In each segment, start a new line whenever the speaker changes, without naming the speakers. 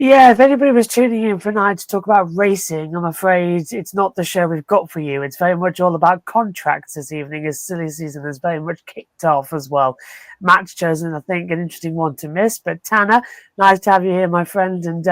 Yeah, if anybody was tuning in for tonight to talk about racing, I'm afraid it's not the show we've got for you. It's very much all about contracts this evening, as silly season has very much kicked off as well. Match chosen, I think, an interesting one to miss. But Tanner, nice to have you here, my friend, and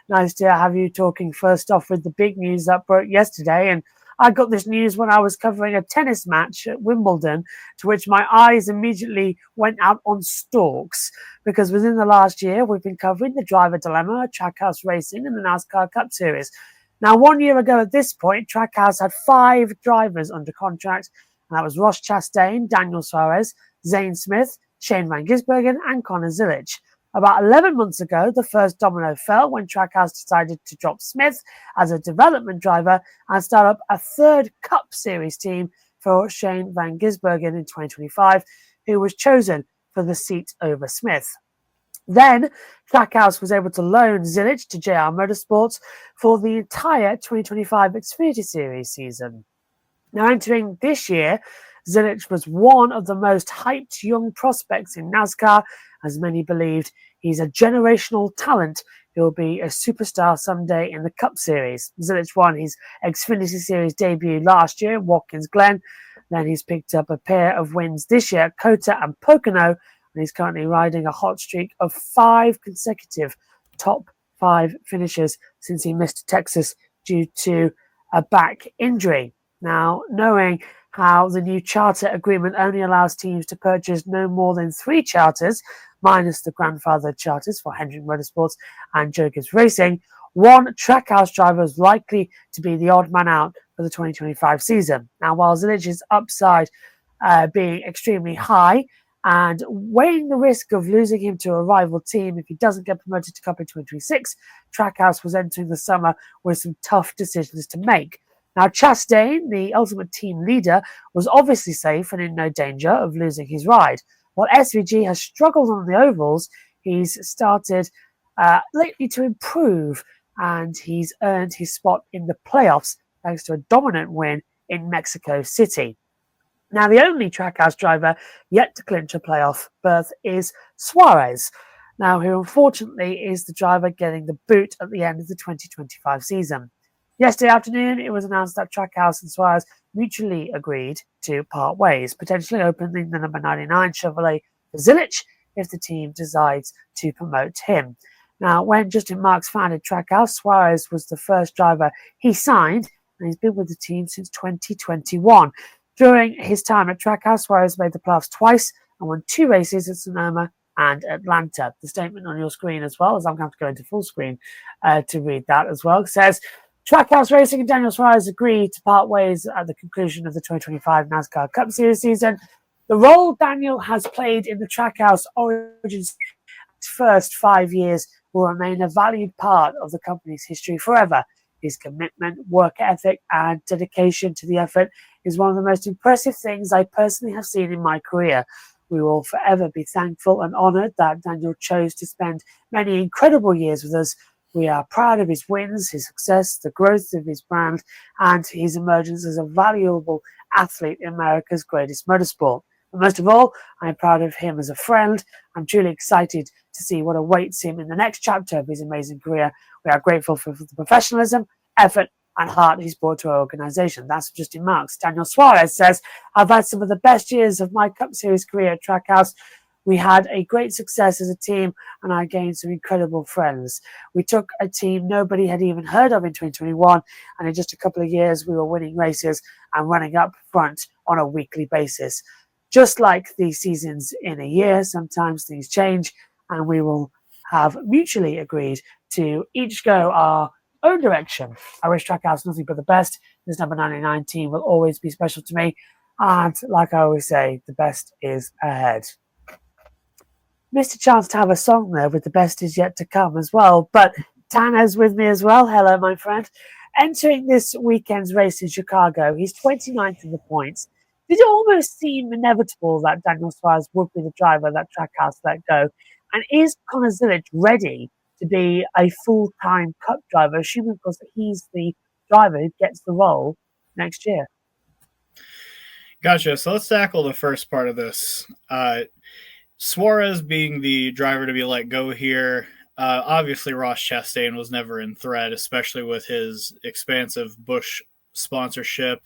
nice to have you talking first off with the big news that broke yesterday. And I got this news when I was covering a tennis match at Wimbledon, to which my eyes immediately went out on stalks because within the last year, we've been covering the driver dilemma, Trackhouse Racing, and the NASCAR Cup Series. Now, 1 year ago at this point, Trackhouse had 5 drivers under contract, and that was Ross Chastain, Daniel Suárez, Zane Smith, Shane Van Gisbergen, and Connor Zilisch. About 11 months ago, the first domino fell when Trackhouse decided to drop Smith as a development driver and start up a third Cup Series team for Shane Van Gisbergen in 2025, who was chosen for the seat over Smith. Then, Trackhouse was able to loan Zilisch to JR Motorsports for the entire 2025 Xfinity Series season. Now, entering this year, Zilisch was one of the most hyped young prospects in NASCAR, as many believed he's a generational talent who will be a superstar someday in the Cup Series. Zilisch won his Xfinity Series debut last year at Watkins Glen. Then he's picked up a pair of wins this year at COTA and Pocono, and he's currently riding a hot streak of 5 consecutive top 5 finishes since he missed Texas due to a back injury. Now, knowing how the new charter agreement only allows teams to purchase no more than 3 charters, minus the grandfather charters for Hendrick Motorsports and Joe Gibbs Racing, one Trackhouse driver is likely to be the odd man out for the 2025 season. Now, while Zilich's upside being extremely high, and weighing the risk of losing him to a rival team if he doesn't get promoted to Cup in 2026, Trackhouse was entering the summer with some tough decisions to make. Now, Chastain, the ultimate team leader, was obviously safe and in no danger of losing his ride. While SVG has struggled on the ovals, he's started lately to improve, and he's earned his spot in the playoffs thanks to a dominant win in Mexico City. Now, the only Trackhouse driver yet to clinch a playoff berth is Suárez, now who unfortunately is the driver getting the boot at the end of the 2025 season. Yesterday afternoon, it was announced that Trackhouse and Suárez mutually agreed to part ways, potentially opening the number 99 Chevrolet for Zilisch if the team decides to promote him. Now, when Justin Marks founded Trackhouse, Suárez was the first driver he signed, and he's been with the team since 2021. During his time at Trackhouse, Suárez made the playoffs twice and won 2 races at Sonoma and Atlanta. The statement on your screen as well, as I'm going to have to go into full screen to read that as well, says, Trackhouse Racing and Daniel Suárez agreed to part ways at the conclusion of the 2025 NASCAR Cup Series season. The role Daniel has played in the Trackhouse Origins first 5 years will remain a valued part of the company's history forever. His commitment, work ethic, and dedication to the effort is one of the most impressive things I personally have seen in my career. We will forever be thankful and honored that Daniel chose to spend many incredible years with us. We are proud of his wins, his success, the growth of his brand, and his emergence as a valuable athlete in America's greatest motorsport. But most of all, I'm proud of him as a friend. I'm truly excited to see what awaits him in the next chapter of his amazing career. We are grateful for the professionalism, effort, and heart he's brought to our organisation. That's Justin Marks. Daniel Suárez says, I've had some of the best years of my Cup Series career at Trackhouse. We had a great success as a team, and I gained some incredible friends. We took a team nobody had even heard of in 2021, and in just a couple of years, we were winning races and running up front on a weekly basis. Just like the seasons in a year, sometimes things change, and we will have mutually agreed to each go our own direction. I wish Trackhouse nothing but the best. This number 99 team will always be special to me, and like I always say, the best is ahead. Missed a chance to have a song there with the best is yet to come as well, but Tanner's with me as well. Hello, my friend. Entering this weekend's race in Chicago, he's 29th in the points. Did it almost seem inevitable that Daniel Suárez would be the driver that Trackhouse let go? And is Connor Zilisch ready to be a full-time Cup driver, assuming, of course, that he's the driver who gets the role next year?
Gotcha. So let's tackle the first part of this. Suárez being the driver to be let go here. Obviously, Ross Chastain was never in threat, especially with his expansive Bush sponsorship.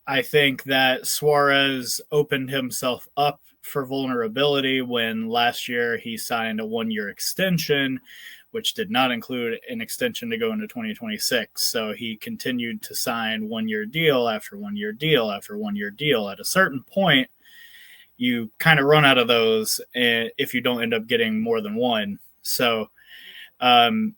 I think that Suárez opened himself up for vulnerability when last year he signed a 1 year extension, which did not include an extension to go into 2026. So he continued to sign 1 year deal after 1 year deal after 1 year deal. At a certain point, you kind of run out of those if you don't end up getting more than one. So um,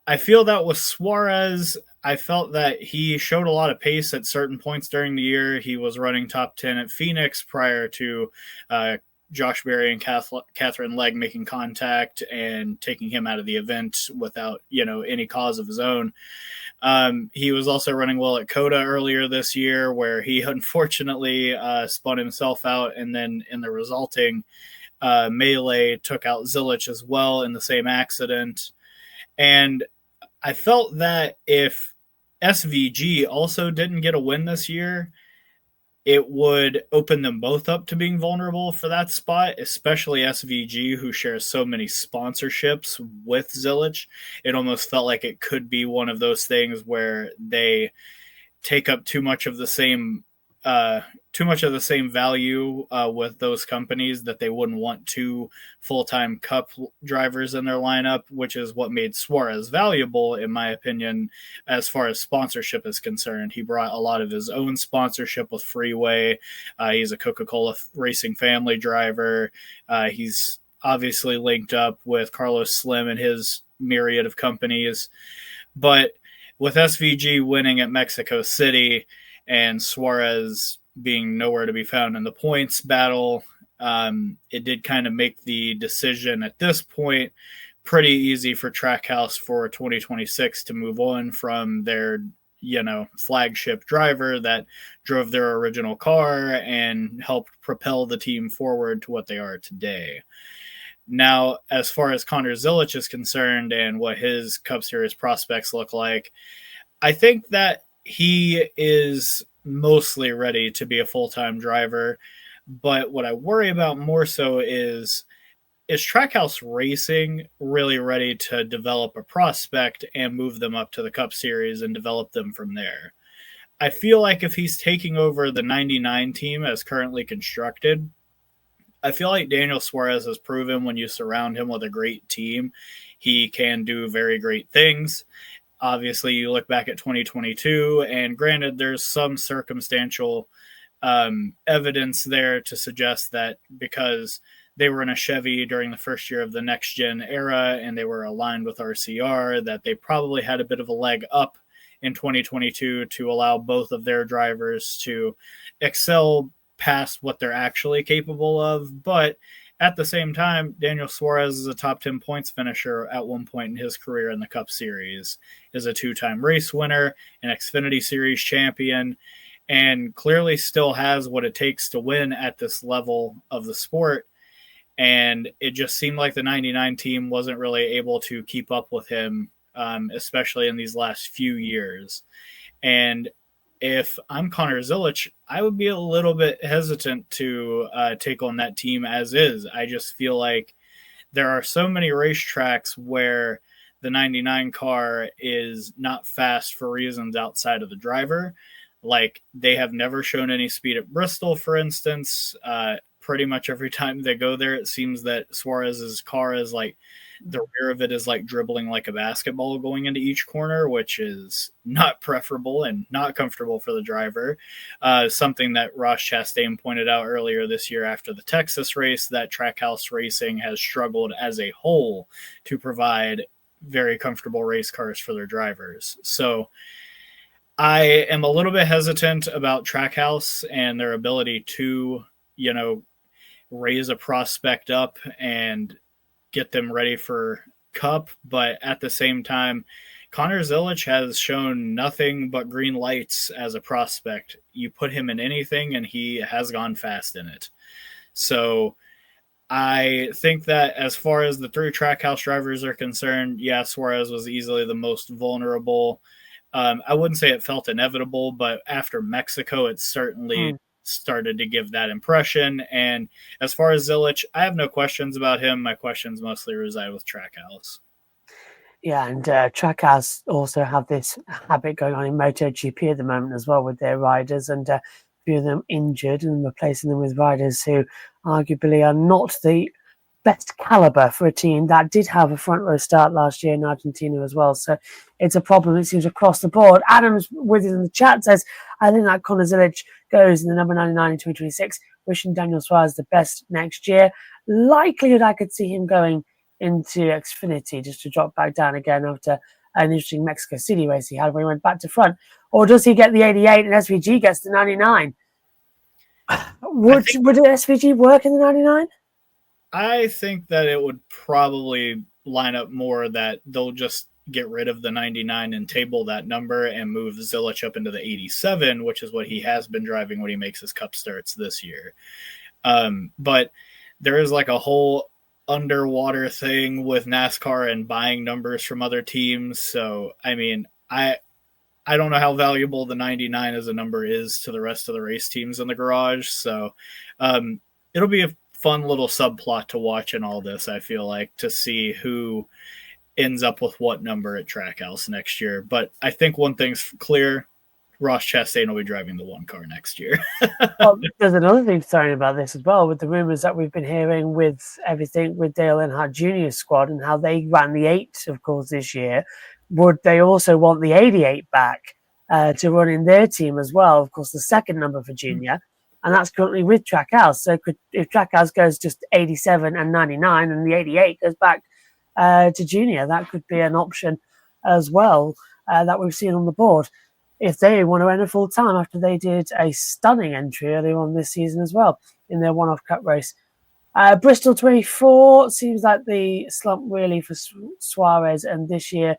I feel that with Suárez, I felt that he showed a lot of pace at certain points during the year. He was running top 10 at Phoenix prior to Josh Berry and Catherine Legg making contact and taking him out of the event without, any cause of his own. He was also running well at Coda earlier this year, where he unfortunately spun himself out, and then in the resulting melee took out Zilisch as well in the same accident. And I felt that if SVG also didn't get a win this year, it would open them both up to being vulnerable for that spot, especially SVG, who shares so many sponsorships with Zilisch. It almost felt like it could be one of those things where they take up too much of the same value with those companies that they wouldn't want two full-time Cup drivers in their lineup, which is what made Suárez valuable, in my opinion, as far as sponsorship is concerned. He brought a lot of his own sponsorship with Freeway. He's a Coca-Cola Racing family driver. He's obviously linked up with Carlos Slim and his myriad of companies. But with SVG winning at Mexico City and Suárez being nowhere to be found in the points battle, it did kind of make the decision at this point pretty easy for Trackhouse for 2026 to move on from their flagship driver that drove their original car and helped propel the team forward to what they are today. Now, as far as Connor Zilisch is concerned and what his Cup Series prospects look like, I think that he is mostly ready to be a full-time driver. But what I worry about more so is Trackhouse Racing really ready to develop a prospect and move them up to the Cup Series and develop them from there? I feel like if he's taking over the 99 team as currently constructed, I feel like Daniel Suárez has proven when you surround him with a great team, he can do very great things. Obviously, you look back at 2022, and granted, there's some circumstantial evidence there to suggest that because they were in a Chevy during the first year of the next gen era and they were aligned with RCR, that they probably had a bit of a leg up in 2022 to allow both of their drivers to excel past what they're actually capable of. But at the same time, Daniel Suárez is a top 10 points finisher at one point in his career in the Cup Series, is a two-time race winner, an Xfinity Series champion, and clearly still has what it takes to win at this level of the sport. And it just seemed like the 99 team wasn't really able to keep up with him, especially in these last few years. And if I'm Connor Zilisch, I would be a little bit hesitant to take on that team as is. I just feel like there are so many racetracks where the 99 car is not fast for reasons outside of the driver. Like, they have never shown any speed at Bristol, for instance. Pretty much every time they go there, it seems that Suárez's car is like, the rear of it is like dribbling like a basketball going into each corner, which is not preferable and not comfortable for the driver. Something that Ross Chastain pointed out earlier this year after the Texas race, that Trackhouse Racing has struggled as a whole to provide very comfortable race cars for their drivers. So I am a little bit hesitant about Trackhouse and their ability to, raise a prospect up and get them ready for Cup. But at the same time, Connor Zilisch has shown nothing but green lights as a prospect. You put him in anything and he has gone fast in it. So I think that as far as the three Trackhouse drivers are concerned, yeah, Suárez was easily the most vulnerable. I wouldn't say it felt inevitable, but after Mexico, it certainly started to give that impression. And as far as Zilisch, I have no questions about him. My questions mostly reside with Trackhouse.
Yeah, and Trackhouse also have this habit going on in MotoGP at the moment as well with their riders, and a few of them injured and replacing them with riders who arguably are not the best caliber for a team that did have a front row start last year in Argentina as well. So it's a problem, it seems, across the board. Adam's with us in the chat says, I think that Connor Zilisch goes in the number 99 in 2026, wishing Daniel Suárez the best next year. Likelihood I could see him going into Xfinity just to drop back down again after an interesting Mexico City race he had where he went back to front. Or does he get the 88 and SVG gets the 99? Would SVG work in the 99?
I think that it would probably line up more that they'll just get rid of the 99 and table that number and move Zilisch up into the 87, which is what he has been driving when he makes his cup starts this year. But there is like a whole underwater thing with NASCAR and buying numbers from other teams. So, I mean, I don't know how valuable the 99 as a number is to the rest of the race teams in the garage. So it'll be a fun little subplot to watch in all this, I feel like, to see who ends up with what number at Trackhouse next year. But I think one thing's clear, Ross Chastain will be driving the one car next year.
Well, there's another thing starting about this as well, with the rumours that we've been hearing with everything with Dale Earnhardt Jr.'s squad and how they ran the 8, of course, this year. Would they also want the 88 back to run in their team as well? Of course, the second number for Junior, and that's currently with Trackhouse. So if Trackhouse goes just 87 and 99 and the 88 goes back to Junior, that could be an option as well that we've seen on the board, if they want to enter full time after they did a stunning entry earlier on this season as well in their one-off cup race. Bristol 24 seems like the slump really for Suárez, and this year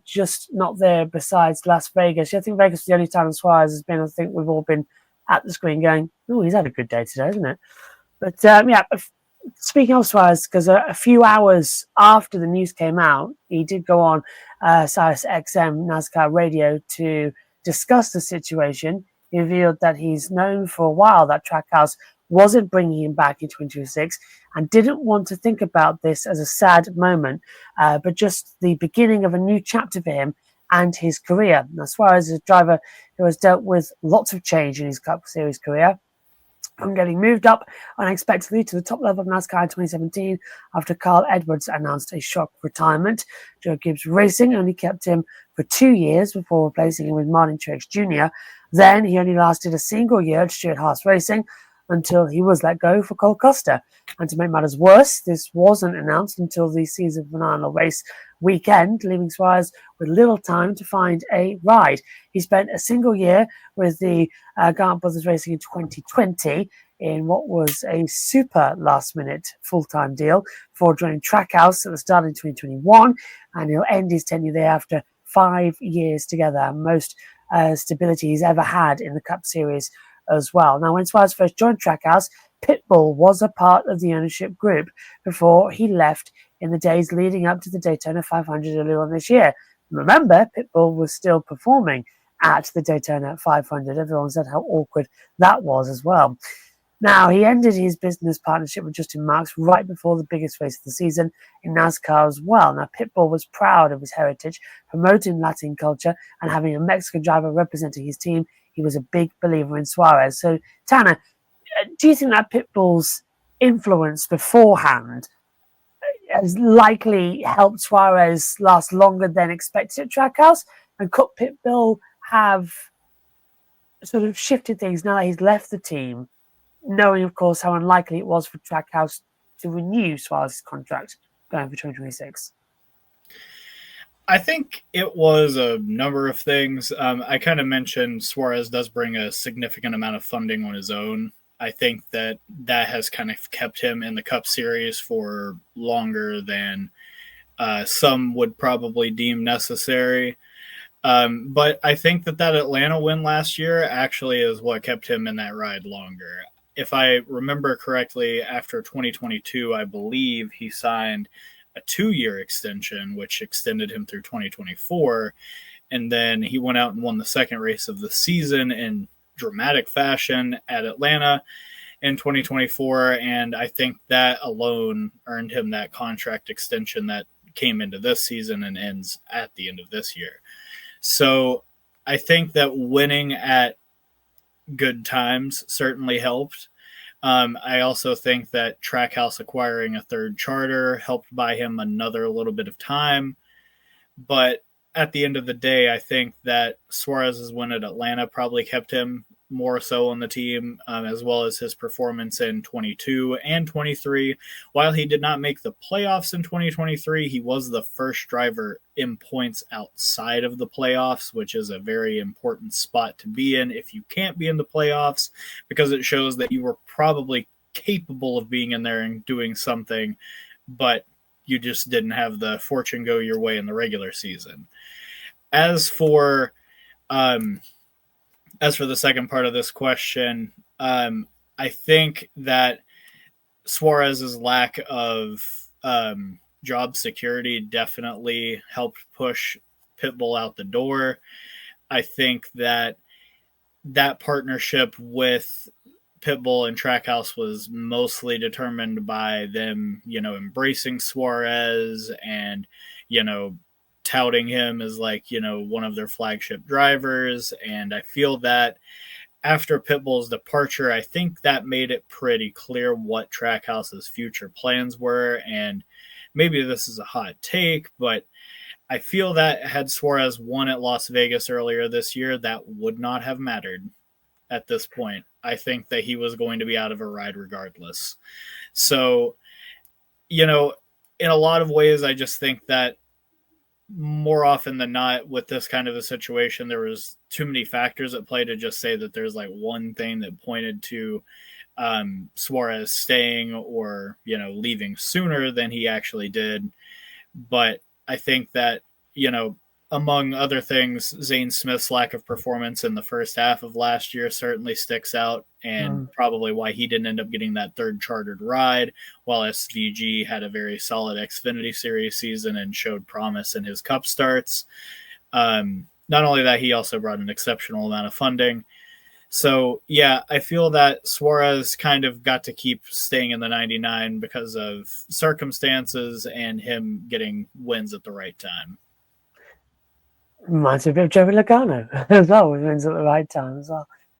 just not there besides Las Vegas. I think Vegas is the only time Suárez has been. I think we've all been at the screen going, oh, he's had a good day today, isn't it? But yeah, speaking of Suárez, because a few hours after the news came out, he did go on Sirius XM NASCAR radio to discuss the situation. He revealed that he's known for a while that Trackhouse wasn't bringing him back in 2026 and didn't want to think about this as a sad moment, but just the beginning of a new chapter for him and his career. Now, Suárez is a driver who has dealt with lots of change in his Cup Series career, from getting moved up unexpectedly to the top level of NASCAR in 2017 after Carl Edwards announced a shock retirement. Joe Gibbs Racing only kept him for 2 years before replacing him with Martin Truex Jr. Then he only lasted a single year at Stewart-Haas Racing until he was let go for Cole Custer. And to make matters worse, this wasn't announced until the season final race weekend, leaving Suárez with little time to find a ride. He spent a single year with the Gant Brothers Racing in 2020 in what was a super last-minute full-time deal before joining Trackhouse at the start in 2021, and he'll end his tenure there after 5 years together, most stability he's ever had in the Cup Series as well. Now, when Suárez first joined Trackhouse, Pitbull was a part of the ownership group before he left in the days leading up to the Daytona 500 earlier on this year. Remember, Pitbull was still performing at the Daytona 500. Everyone said how awkward that was as well. Now, he ended his business partnership with Justin Marks right before the biggest race of the season in NASCAR as well. Now, Pitbull was proud of his heritage, promoting Latin culture and having a Mexican driver representing his team. He was a big believer in Suárez. So, Tanner, do you think that Pitbull's influence beforehand has likely helped Suárez last longer than expected at Trackhouse? And could Pitbull have sort of shifted things now that he's left the team, knowing, of course, how unlikely it was for Trackhouse to renew Suárez's contract going for 2026?
I think it was a number of things. I kind of mentioned Suárez does bring a significant amount of funding on his own. I think that has kind of kept him in the Cup Series for longer than some would probably deem necessary. But I think that Atlanta win last year actually is what kept him in that ride longer. If I remember correctly, after 2022, I believe he signed a 2-year extension, which extended him through 2024. And then he went out and won the second race of the season in dramatic fashion at Atlanta in 2024. And I think that alone earned him that contract extension that came into this season and ends at the end of this year. So I think that winning at good times certainly helped. I also think that Trackhouse acquiring a third charter helped buy him another little bit of time. But at the end of the day, I think that Suárez's win at Atlanta probably kept him more so on the team, as well as his performance in 22 and 23. While he did not make the playoffs in 2023, he was the first driver in points outside of the playoffs, which is a very important spot to be in if you can't be in the playoffs, because it shows that you were probably capable of being in there and doing something, but you just didn't have the fortune go your way in the regular season. As for the second part of this question, I think that Suárez's lack of job security definitely helped push Pitbull out the door. I think that partnership with Pitbull and Trackhouse was mostly determined by them, embracing Suárez and, touting him as one of their flagship drivers. And I feel that after Pitbull's departure, I think that made it pretty clear what Trackhouse's future plans were. And maybe this is a hot take, but I feel that had Suárez won at Las Vegas earlier this year, that would not have mattered at this point. I think that he was going to be out of a ride regardless. So, in a lot of ways, I just think that more often than not with this kind of a situation, there was too many factors at play to just say that there's one thing that pointed to Suárez staying or, leaving sooner than he actually did. But I think that, among other things, Zane Smith's lack of performance in the first half of last year certainly sticks out, and probably why he didn't end up getting that third chartered ride, while SVG had a very solid Xfinity Series season and showed promise in his Cup starts. Not only that, he also brought an exceptional amount of funding. So, yeah, I feel that Suárez kind of got to keep staying in the 99 because of circumstances and him getting wins at the right time.
Reminds me a bit of Joey Logano as well, with wins at the right time as well.